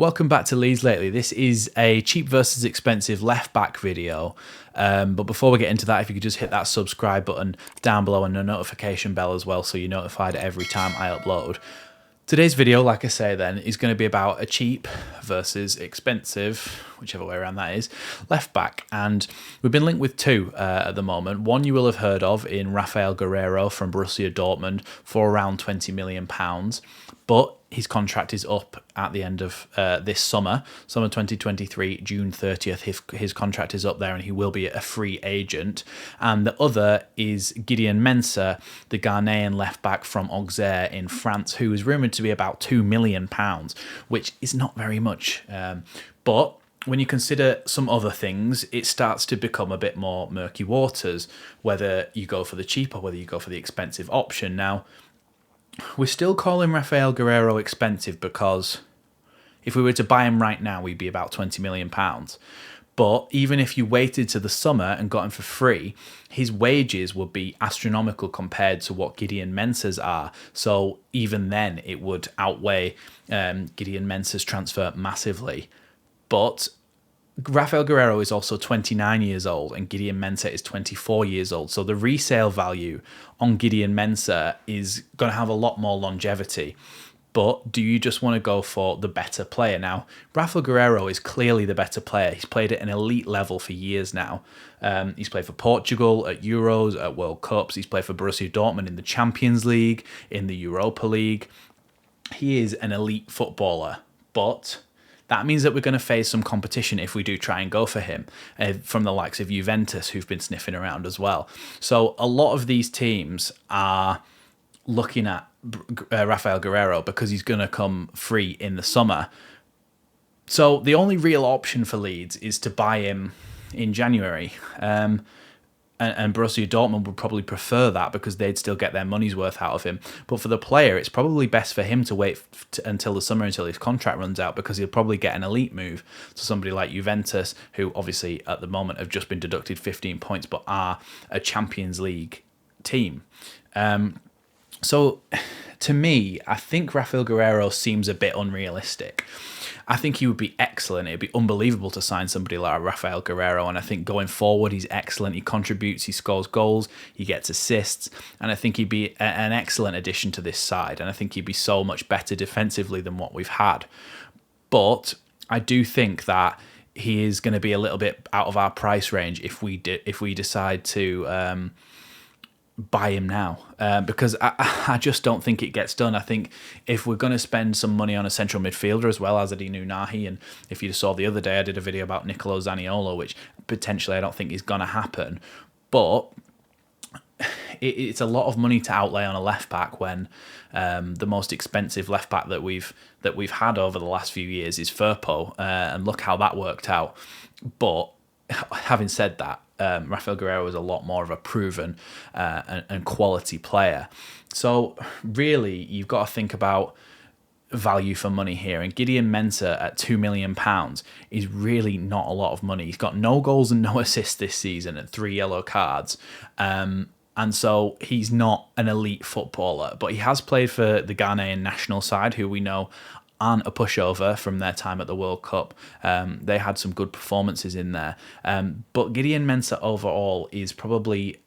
Welcome back to Leeds Lately. This is a cheap versus expensive left back video. But before we get into that, if you could just hit that subscribe button down below and the notification bell as well so you're notified every time I upload. Today's video, like I say then, is going to be about a cheap versus expensive, whichever way around that is, left back. And we've been linked with two at the moment. One you will have heard of in Rafael Guerrero from Borussia Dortmund for around £20 million. But his contract is up at the end of this summer 2023, June 30th. His contract is up there and he will be a free agent. And the other is Gideon Mensa, the Ghanaian left back from Auxerre in France, who is rumoured to be about £2 million, which is not very much. But when you consider some other things, it starts to become a bit more murky waters, whether you go for the cheap or whether you go for the expensive option. Now, we're still calling Rafael Guerrero expensive because if we were to buy him right now, we'd be about £20 million. But even if you waited to the summer and got him for free, his wages would be astronomical compared to what Gideon Mensa's are. So even then, it would outweigh Gideon Mensa's transfer massively. But Rafael Guerrero is also 29 years old and Gideon Mensa is 24 years old. So the resale value on Gideon Mensa is going to have a lot more longevity. But do you just want to go for the better player? Now, Rafael Guerrero is clearly the better player. He's played at an elite level for years now. He's played for Portugal at Euros, at World Cups. He's played for Borussia Dortmund in the Champions League, in the Europa League. He is an elite footballer, but that means that we're going to face some competition if we do try and go for him from the likes of Juventus, who've been sniffing around as well. So a lot of these teams are looking at Rafael Guerrero because he's going to come free in the summer. So the only real option for Leeds is to buy him in January. And Borussia Dortmund would probably prefer that because they'd still get their money's worth out of him. But for the player, it's probably best for him to wait until the summer, until his contract runs out, because he'll probably get an elite move to somebody like Juventus, who obviously at the moment have just been deducted 15 points but are a Champions League team. So to me, I think Rafael Guerrero seems a bit unrealistic. I think he would be excellent. It'd be unbelievable to sign somebody like Rafael Guerrero. And I think going forward, he's excellent. He contributes, he scores goals, he gets assists. And I think he'd be an excellent addition to this side. And I think he'd be so much better defensively than what we've had. But I do think that he is going to be a little bit out of our price range if we decide to buy him now, because I just don't think it gets done. I think if we're going to spend some money on a central midfielder as well, Azadine Unahi, and if you saw the other day, I did a video about Nicolo Zaniolo, which potentially I don't think is going to happen, but it's a lot of money to outlay on a left back when the most expensive left back that we've had over the last few years is Firpo, and look how that worked out. But having said that, Rafael Guerrero is a lot more of a proven and quality player. So really, you've got to think about value for money here. And Gideon Mensa at £2 million is really not a lot of money. He's got no goals and no assists this season and 3 yellow cards. And so he's not an elite footballer, but he has played for the Ghanaian national side, who we know aren't a pushover from their time at the World Cup. They had some good performances in there. But Gideon Mensa overall is probably,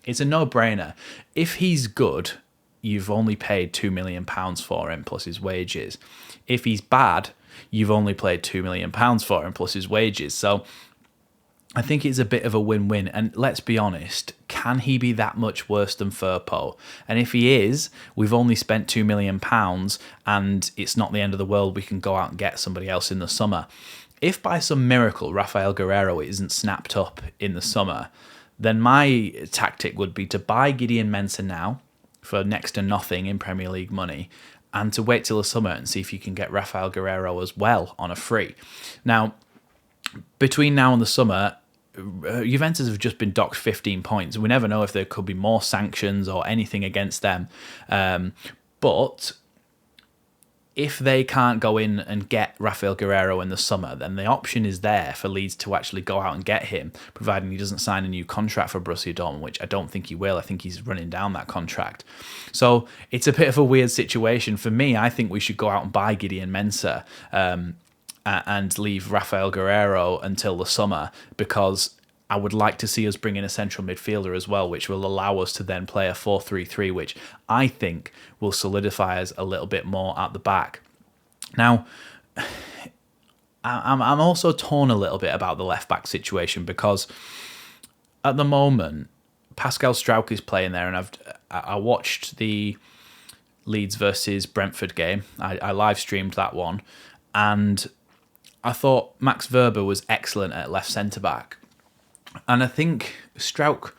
it's a no-brainer. If he's good, you've only paid £2 million for him plus his wages. If he's bad, you've only paid £2 million for him plus his wages. So I think it's a bit of a win-win. And let's be honest, can he be that much worse than Firpo? And if he is, we've only spent £2 million and it's not the end of the world. We can go out and get somebody else in the summer. If by some miracle Rafael Guerrero isn't snapped up in the summer, then my tactic would be to buy Gideon Mensa now for next to nothing in Premier League money, and to wait till the summer and see if you can get Rafael Guerrero as well on a free. Now, between now and the summer, Juventus have just been docked 15 points. We never know if there could be more sanctions or anything against them. But if they can't go in and get Rafael Guerrero in the summer, then the option is there for Leeds to actually go out and get him, providing he doesn't sign a new contract for Borussia Dortmund, which I don't think he will. I think he's running down that contract. So it's a bit of a weird situation. For me, I think we should go out and buy Gideon Mensa. and leave Rafael Guerrero until the summer, because I would like to see us bring in a central midfielder as well, which will allow us to then play a 4-3-3, which I think will solidify us a little bit more at the back. Now, I'm also torn a little bit about the left back situation, because at the moment Pascal Struijk is playing there, and I watched the Leeds versus Brentford game. I live streamed that one, and I thought Max Verber was excellent at left centre back, and I think Struijk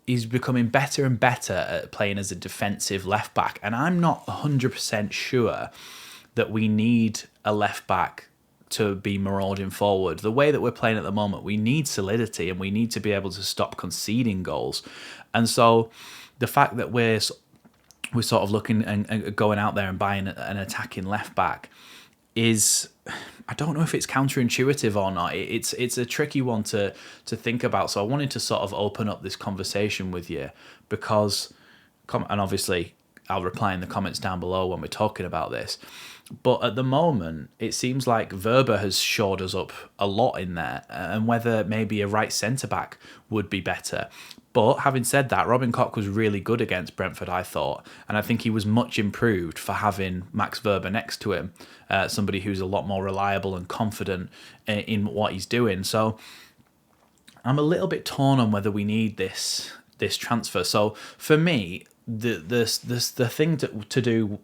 is becoming better and better at playing as a defensive left back, and I'm not 100% sure that we need a left back to be marauding forward. The way that we're playing at the moment, we need solidity, and we need to be able to stop conceding goals. And so the fact that we're sort of looking and going out there and buying an attacking left back is, I don't know if it's counterintuitive or not. It's a tricky one to think about. So I wanted to sort of open up this conversation with you, because, and obviously I'll reply in the comments down below when we're talking about this. But at the moment, it seems like Verber has shored us up a lot in there, and whether maybe a right centre-back would be better. But having said that, Robin Koch was really good against Brentford, I thought, and I think he was much improved for having Max Verber next to him, somebody who's a lot more reliable and confident in what he's doing. So I'm a little bit torn on whether we need this transfer. So for me, the thing to do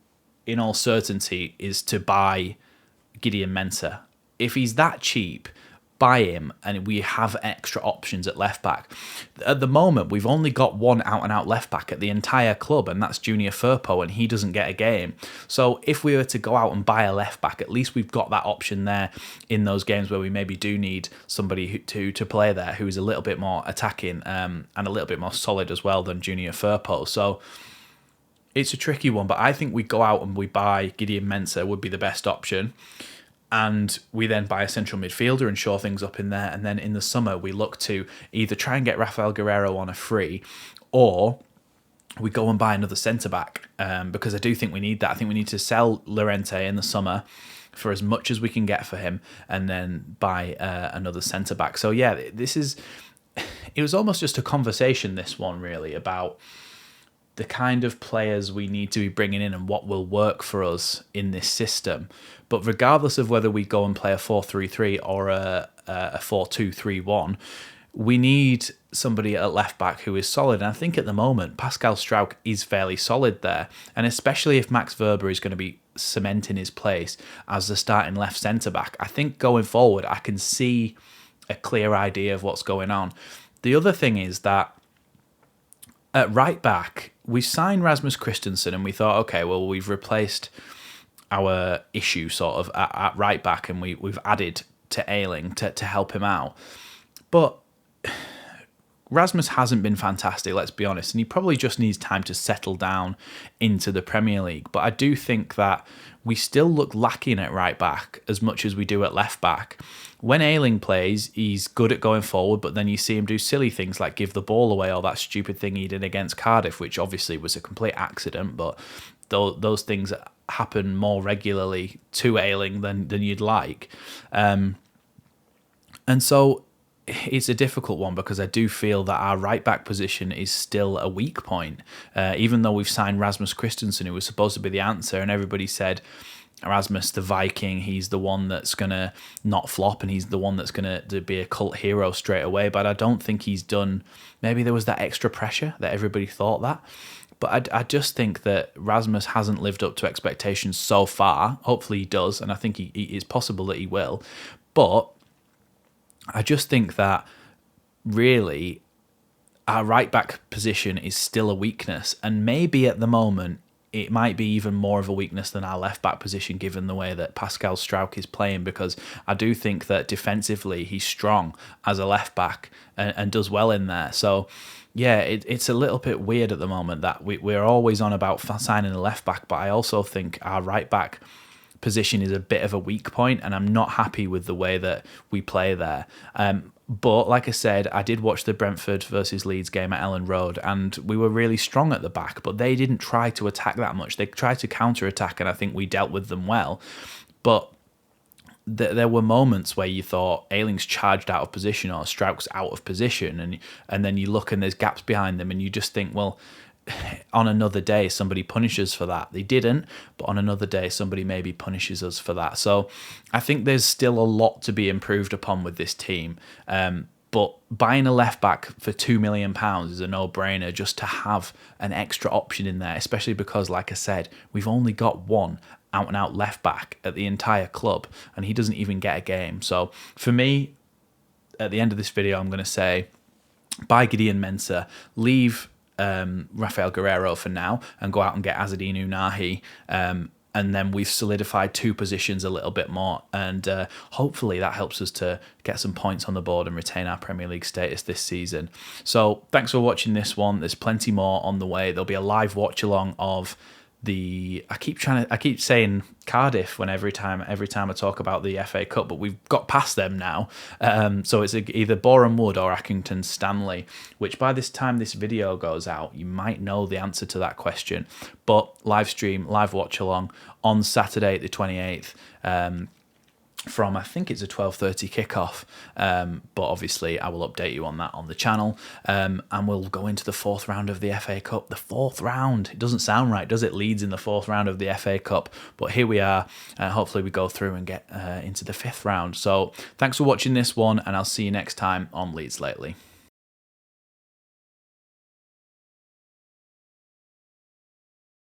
in all certainty is to buy Gideon Mensa. If he's that cheap, buy him, and we have extra options at left back. At the moment, we've only got one out-and-out left back at the entire club, and that's Junior Firpo, and he doesn't get a game. So if we were to go out and buy a left back, at least we've got that option there in those games where we maybe do need somebody to play there who is a little bit more attacking and a little bit more solid as well than Junior Firpo. So it's a tricky one, but I think we go out and we buy Gideon Mensa would be the best option. And we then buy a central midfielder and shore things up in there. And then in the summer, we look to either try and get Rafael Guerrero on a free, or we go and buy another centre-back, because I do think we need that. I think we need to sell Llorente in the summer for as much as we can get for him, and then buy another centre-back. So yeah, it was almost just a conversation, this one, really, about the kind of players we need to be bringing in and what will work for us in this system. But regardless of whether we go and play a 4-3-3 or a 4-2-3-1, we need somebody at left back who is solid. And I think at the moment, Pascal Struijk is fairly solid there. And especially if Max Verber is going to be cementing his place as the starting left centre-back, I think going forward, I can see a clear idea of what's going on. The other thing is that at right back, we signed Rasmus Christensen, and we thought, okay, well, we've replaced our issue sort of at right back, and we've added to Ayling to help him out. But Rasmus hasn't been fantastic, let's be honest, and he probably just needs time to settle down into the Premier League. But I do think that we still look lacking at right back as much as we do at left back. When Ayling plays, he's good at going forward, but then you see him do silly things like give the ball away, or that stupid thing he did against Cardiff, which obviously was a complete accident, but those things happen more regularly to Ayling than you'd like. And so it's a difficult one, because I do feel that our right back position is still a weak point. Even though we've signed Rasmus Christensen, who was supposed to be the answer, and everybody said Rasmus the Viking, he's the one that's going to not flop, and he's the one that's going to be a cult hero straight away. But I don't think he's done, maybe there was that extra pressure that everybody thought that. But I just think that Rasmus hasn't lived up to expectations so far. Hopefully he does, and I think it's possible that he will. But I just think that really our right back position is still a weakness, and maybe at the moment it might be even more of a weakness than our left back position, given the way that Pascal Struijk is playing, because I do think that defensively he's strong as a left back and does well in there. So yeah, it's a little bit weird at the moment that we're always on about signing a left back, but I also think our right back position is a bit of a weak point, and I'm not happy with the way that we play there. But like I said, I did watch the Brentford versus Leeds game at Ellen Road, and we were really strong at the back, but they didn't try to attack that much. They tried to counter-attack, and I think we dealt with them well. But there were moments where you thought Ayling's charged out of position or Strauch's out of position, and then you look and there's gaps behind them, and you just think, well, on another day somebody punishes for that. They didn't, but on another day somebody maybe punishes us for that. So I think there's still a lot to be improved upon with this team. But buying a left back for £2 million is a no-brainer just to have an extra option in there, especially because, like I said, we've only got one out-and-out left back at the entire club, and he doesn't even get a game. So for me, at the end of this video, I'm going to say buy Gideon Mensa, leave Rafael Guerrero for now, and go out and get Azzedine Unahi, and then we've solidified two positions a little bit more, and hopefully that helps us to get some points on the board and retain our Premier League status this season. So thanks for watching this one. There's plenty more on the way. There'll be a live watch along of I keep saying Cardiff every time I talk about the FA Cup, but we've got past them now. So it's either Boreham Wood or Accrington Stanley, which by this time this video goes out, you might know the answer to that question. But live stream, live watch along on Saturday the 28th. From, I think it's a 12:30 kickoff, but obviously I will update you on that on the channel, and we'll go into the fourth round of the FA Cup. The fourth round, it doesn't sound right, does it? Leeds in the fourth round of the FA Cup, but here we are. Hopefully we go through and get into the fifth round. So thanks for watching this one, and I'll see you next time on Leeds Lately.